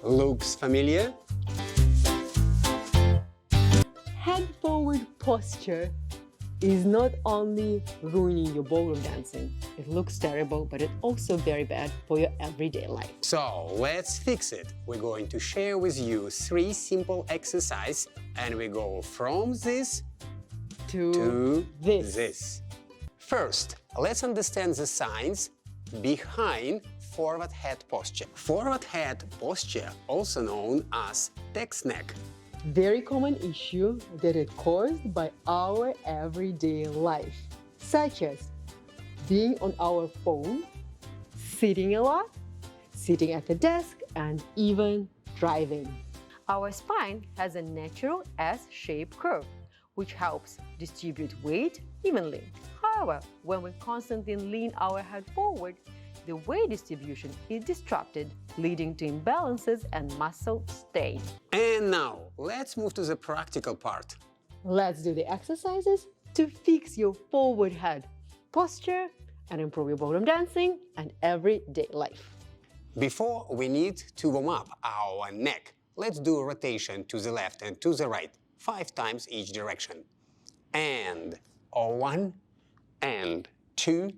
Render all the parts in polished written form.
Looks familiar? Head forward posture is not only ruining your ballroom dancing, it looks terrible, but it's also very bad for your everyday life. So let's fix it. We're going to share with you 3 simple exercises, and we go from this to this. First, let's understand the signs behind forward head posture. Forward head posture, also known as text neck. Very common issue that is caused by our everyday life, such as being on our phone, sitting a lot, sitting at the desk, and even driving. Our spine has a natural S-shaped curve, which helps distribute weight evenly. However, when we constantly lean our head forward, the weight distribution is disrupted, leading to imbalances and muscle strain. And now, let's move to the practical part. Let's do the exercises to fix your forward head posture and improve your ballroom dancing and everyday life. Before, we need to warm up our neck. Let's do a rotation to the left and to the right, 5 times each direction. And 1, and 2,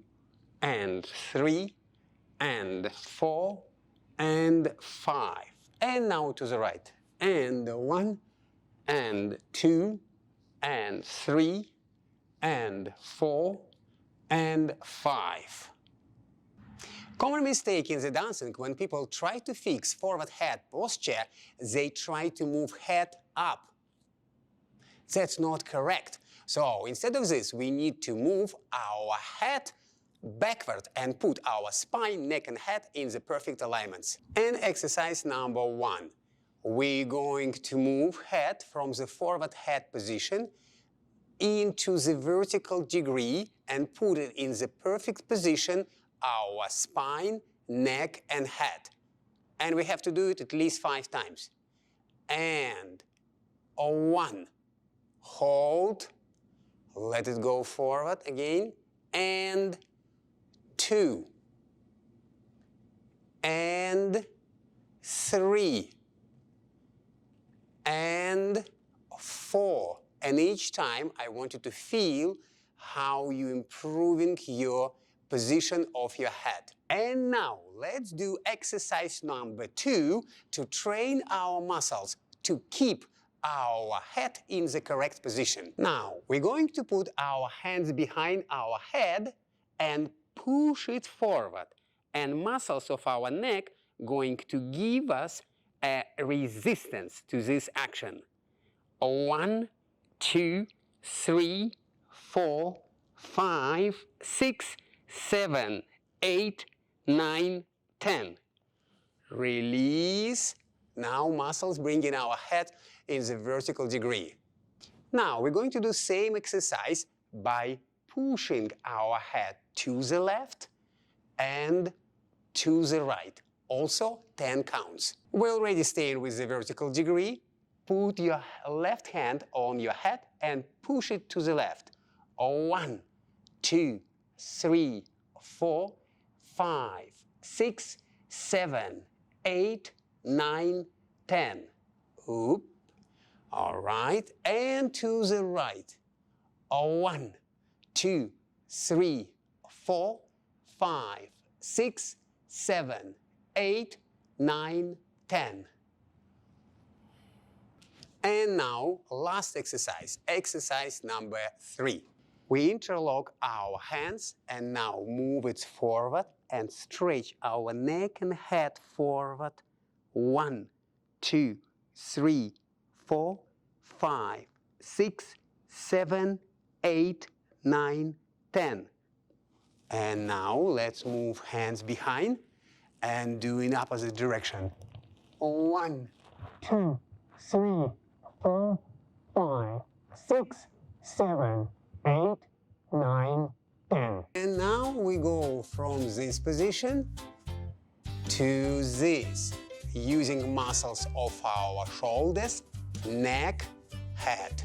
and 3, and 4, and 5. And now to the right. And 1, and 2, and 3, and 4, and 5. Common mistake in the dancing: when people try to fix forward head posture, they try to move head up. That's not correct. So instead of this, we need to move our head backward and put our spine, neck, and head in the perfect alignments. And exercise number 1. We're going to move head from the forward head position into the vertical degree and put it in the perfect position, our spine, neck, and head. And we have to do it at least 5 times. And 1, hold, let it go forward again, and 2, and 3, and 4. And each time I want you to feel how you're improving your position of your head. And now let's do exercise number 2 to train our muscles to keep our head in the correct position. Now we're going to put our hands behind our head and push it forward, and muscles of our neck going to give us a resistance to this action. 1, 2, 3, 4, 5, 6, 7, 8, 9, 10. Release. Now muscles bringing our head in the vertical degree. Now we're going to do same exercise by pushing our head to the left and to the right. Also 10 counts. We're already staying with the vertical degree. Put your left hand on your head and push it to the left. 1, 2, 3, 4, 5, 6, 7, 8, 9, 10. Oop. All right. And to the right. 1, 2, 3, 4, 5, 6, 7, 8, 9, 10. And now, last exercise, exercise number 3. We interlock our hands and now move it forward and stretch our neck and head forward. 1, 2, 3, 4, 5, 6, 7, 8, 9, 10. And now let's move hands behind and do in opposite direction. 1, 2, 3, 4, 5, 6, 7, 8, 9, 10. And now we go from this position to this, using muscles of our shoulders, neck, head.